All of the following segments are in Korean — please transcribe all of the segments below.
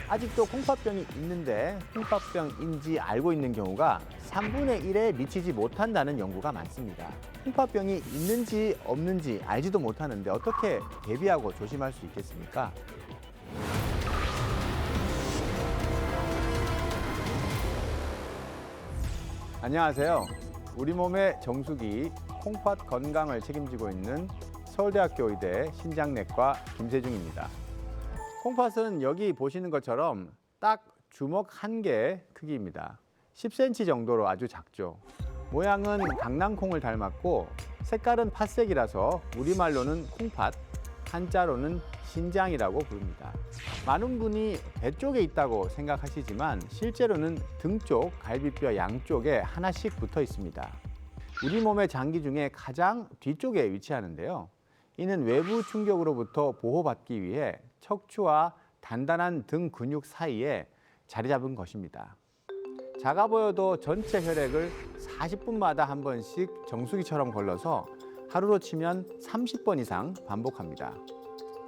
아직도 콩팥병이 있는데 콩팥병인지 알고 있는 경우가 3분의 1에 미치지 못한다는 연구가 많습니다. 콩팥병이 있는지 없는지 알지도 못하는데 어떻게 대비하고 조심할 수 있겠습니까? 안녕하세요. 우리 몸의 정수기 콩팥 건강을 책임지고 있는 서울대학교 의대 신장내과 김세중입니다. 콩팥은 여기 보시는 것처럼 딱 주먹 한 개 크기입니다. 10cm 정도로 아주 작죠. 모양은 강낭콩을 닮았고 색깔은 팥색이라서 우리말로는 콩팥, 한자로는 신장이라고 부릅니다. 많은 분이 배 쪽에 있다고 생각하시지만 실제로는 등 쪽 갈비뼈 양쪽에 하나씩 붙어 있습니다. 우리 몸의 장기 중에 가장 뒤쪽에 위치하는데요. 이는 외부 충격으로부터 보호받기 위해 척추와 단단한 등 근육 사이에 자리 잡은 것입니다. 작아 보여도 전체 혈액을 40분마다 한 번씩 정수기처럼 걸러서 하루로 치면 30번 이상 반복합니다.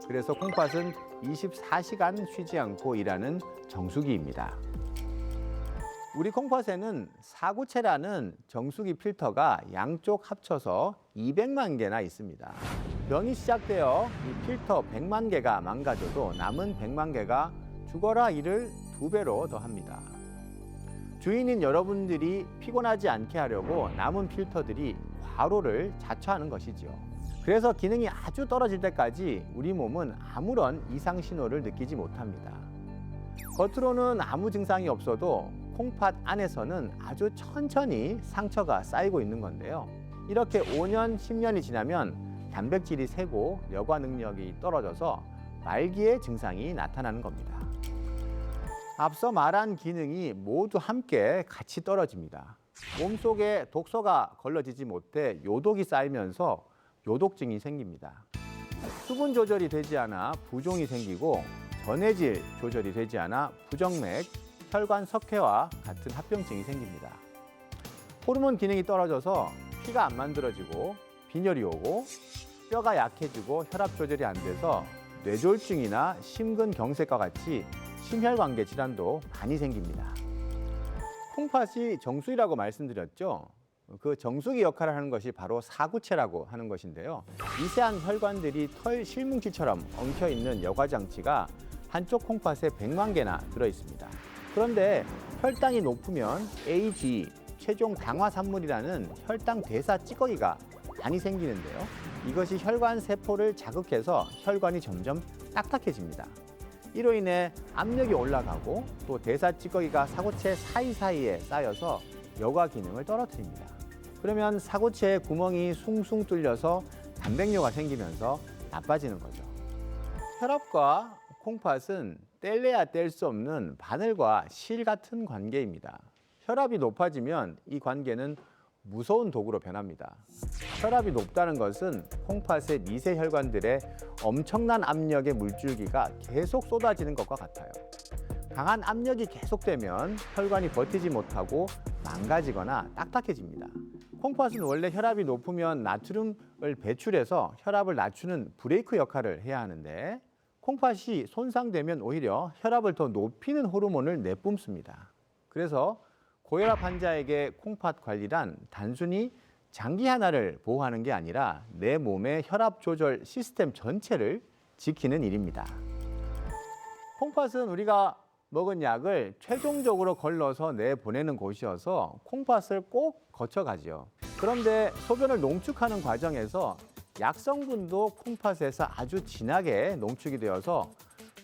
그래서 콩팥은 24시간 쉬지 않고 일하는 정수기입니다. 우리 콩팥에는 사구체라는 정수기 필터가 양쪽 합쳐서 200만 개나 있습니다. 병이 시작되어 이 필터 100만 개가 망가져도 남은 100만 개가 죽어라 일을 2배로 더합니다. 주인인 여러분들이 피곤하지 않게 하려고 남은 필터들이 과로를 자초하는 것이지요. 그래서 기능이 아주 떨어질 때까지 우리 몸은 아무런 이상 신호를 느끼지 못합니다. 겉으로는 아무 증상이 없어도 콩팥 안에서는 아주 천천히 상처가 쌓이고 있는 건데요. 이렇게 5년, 10년이 지나면 단백질이 새고 여과 능력이 떨어져서 말기의 증상이 나타나는 겁니다. 앞서 말한 기능이 모두 함께 같이 떨어집니다. 몸속에 독소가 걸러지지 못해 요독이 쌓이면서 요독증이 생깁니다. 수분 조절이 되지 않아 부종이 생기고 전해질 조절이 되지 않아 부정맥, 혈관 석회와 같은 합병증이 생깁니다. 호르몬 기능이 떨어져서 피가 안 만들어지고 빈혈이 오고 뼈가 약해지고 혈압 조절이 안 돼서 뇌졸중이나 심근경색과 같이 심혈관계 질환도 많이 생깁니다. 콩팥이 정수기라고 말씀드렸죠. 그 정수기 역할을 하는 것이 바로 사구체라고 하는 것인데요. 미세한 혈관들이 털 실뭉치처럼 엉켜있는 여과장치가 한쪽 콩팥에 100만 개나 들어있습니다. 그런데 혈당이 높으면 AG, 최종 당화산물이라는 혈당 대사 찌꺼기가 많이 생기는데요. 이것이 혈관 세포를 자극해서 혈관이 점점 딱딱해집니다. 이로 인해 압력이 올라가고 또 대사 찌꺼기가 사구체 사이사이에 쌓여서 여과 기능을 떨어뜨립니다. 그러면 사구체에 구멍이 숭숭 뚫려서 단백뇨가 생기면서 나빠지는 거죠. 혈압과 콩팥은 뗄래야 뗄 수 없는 바늘과 실 같은 관계입니다. 혈압이 높아지면 이 관계는 무서운 도구로 변합니다. 혈압이 높다는 것은 콩팥의 미세 혈관들에 엄청난 압력의 물줄기가 계속 쏟아지는 것과 같아요. 강한 압력이 계속되면 혈관이 버티지 못하고 망가지거나 딱딱해집니다. 콩팥은 원래 혈압이 높으면 나트륨을 배출해서 혈압을 낮추는 브레이크 역할을 해야 하는데 콩팥이 손상되면 오히려 혈압을 더 높이는 호르몬을 내뿜습니다. 그래서 고혈압 환자에게 콩팥 관리란 단순히 장기 하나를 보호하는 게 아니라 내 몸의 혈압 조절 시스템 전체를 지키는 일입니다. 콩팥은 우리가 먹은 약을 최종적으로 걸러서 내보내는 곳이어서 콩팥을 꼭 거쳐가지요. 그런데 소변을 농축하는 과정에서 약 성분도 콩팥에서 아주 진하게 농축이 되어서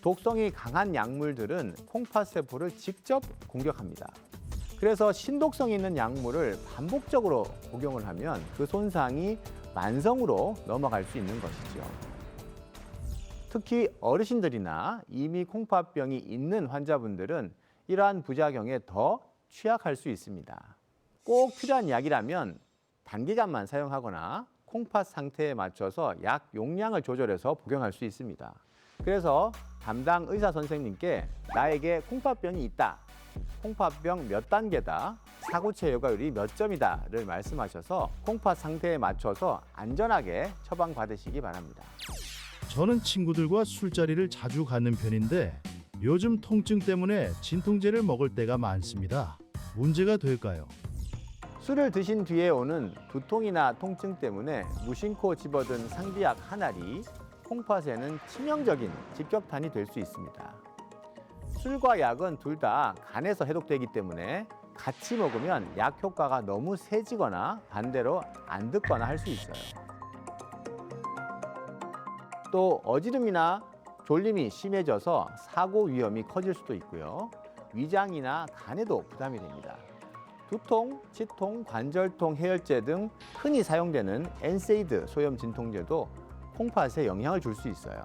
독성이 강한 약물들은 콩팥 세포를 직접 공격합니다. 그래서 신독성 있는 약물을 반복적으로 복용을 하면 그 손상이 만성으로 넘어갈 수 있는 것이죠. 특히 어르신들이나 이미 콩팥병이 있는 환자분들은 이러한 부작용에 더 취약할 수 있습니다. 꼭 필요한 약이라면 단기간만 사용하거나 콩팥 상태에 맞춰서 약 용량을 조절해서 복용할 수 있습니다. 그래서 담당 의사 선생님께 나에게 콩팥병이 있다, 콩팥병 몇 단계다, 사구체 여과율이 몇 점이다를 말씀하셔서 콩팥 상태에 맞춰서 안전하게 처방받으시기 바랍니다. 저는 친구들과 술자리를 자주 가는 편인데 요즘 통증 때문에 진통제를 먹을 때가 많습니다. 문제가 될까요? 술을 드신 뒤에 오는 두통이나 통증 때문에 무심코 집어든 상비약 한 알이 콩팥에는 치명적인 직격탄이 될 수 있습니다. 술과 약은 둘 다 간에서 해독되기 때문에 같이 먹으면 약 효과가 너무 세지거나 반대로 안 듣거나 할 수 있어요. 또 어지럼이나 졸림이 심해져서 사고 위험이 커질 수도 있고요. 위장이나 간에도 부담이 됩니다. 두통, 치통, 관절통, 해열제 등 흔히 사용되는 엔세이드 소염 진통제도 콩팥에 영향을 줄 수 있어요.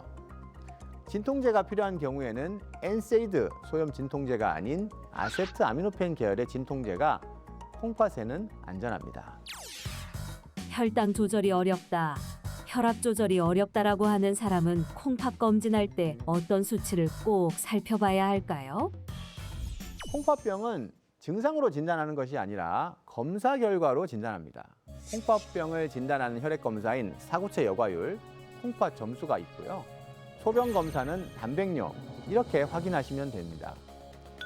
진통제가 필요한 경우에는 엔세이드 소염 진통제가 아닌 아세트아미노펜 계열의 진통제가 콩팥에는 안전합니다. 혈당 조절이 어렵다, 혈압 조절이 어렵다라고 하는 사람은 콩팥 검진할 때 어떤 수치를 꼭 살펴봐야 할까요? 콩팥병은 증상으로 진단하는 것이 아니라 검사 결과로 진단합니다. 콩팥병을 진단하는 혈액 검사인 사구체 여과율, 콩팥 점수가 있고요. 소변 검사는 단백뇨, 이렇게 확인하시면 됩니다.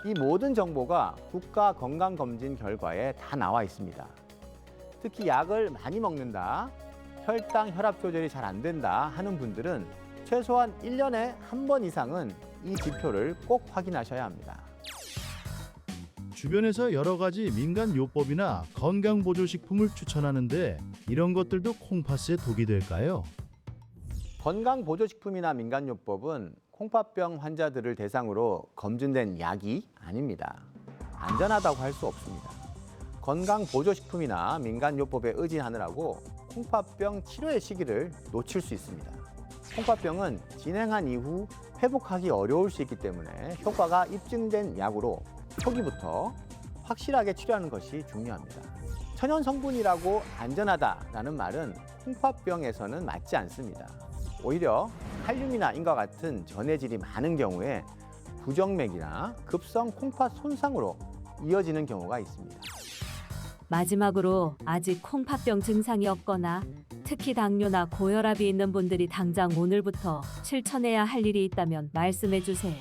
이 모든 정보가 국가 건강검진 결과에 다 나와 있습니다. 특히 약을 많이 먹는다, 혈당, 혈압 조절이 잘 안 된다 하는 분들은 최소한 1년에 한 번 이상은 이 지표를 꼭 확인하셔야 합니다. 주변에서 여러 가지 민간 요법이나 건강 보조식품을 추천하는데 이런 것들도 콩팥에 독이 될까요? 건강보조식품이나 민간요법은 콩팥병 환자들을 대상으로 검증된 약이 아닙니다. 안전하다고 할 수 없습니다. 건강보조식품이나 민간요법에 의지하느라고 콩팥병 치료의 시기를 놓칠 수 있습니다. 콩팥병은 진행한 이후 회복하기 어려울 수 있기 때문에 효과가 입증된 약으로 초기부터 확실하게 치료하는 것이 중요합니다. 천연 성분이라고 안전하다라는 말은 콩팥병에서는 맞지 않습니다. 오히려 칼륨이나 인과 같은 전해질이 많은 경우에 부정맥이나 급성 콩팥 손상으로 이어지는 경우가 있습니다. 마지막으로 아직 콩팥병 증상이 없거나 특히 당뇨나 고혈압이 있는 분들이 당장 오늘부터 실천해야 할 일이 있다면 말씀해 주세요.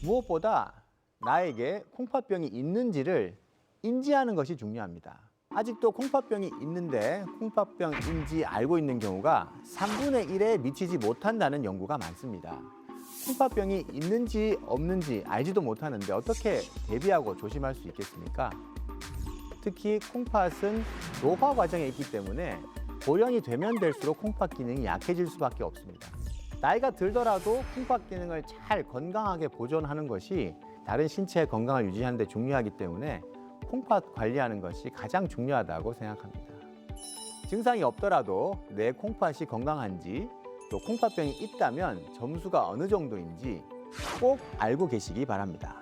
무엇보다 나에게 콩팥병이 있는지를 인지하는 것이 중요합니다. 아직도 콩팥병이 있는데 콩팥병인지 알고 있는 경우가 3분의 1에 미치지 못한다는 연구가 많습니다. 콩팥병이 있는지 없는지 알지도 못하는데 어떻게 대비하고 조심할 수 있겠습니까? 특히 콩팥은 노화 과정에 있기 때문에 고령이 되면 될수록 콩팥 기능이 약해질 수밖에 없습니다. 나이가 들더라도 콩팥 기능을 잘 건강하게 보존하는 것이 다른 신체의 건강을 유지하는 데 중요하기 때문에 콩팥 관리하는 것이 가장 중요하다고 생각합니다. 증상이 없더라도 내 콩팥이 건강한지 또 콩팥병이 있다면 점수가 어느 정도인지 꼭 알고 계시기 바랍니다.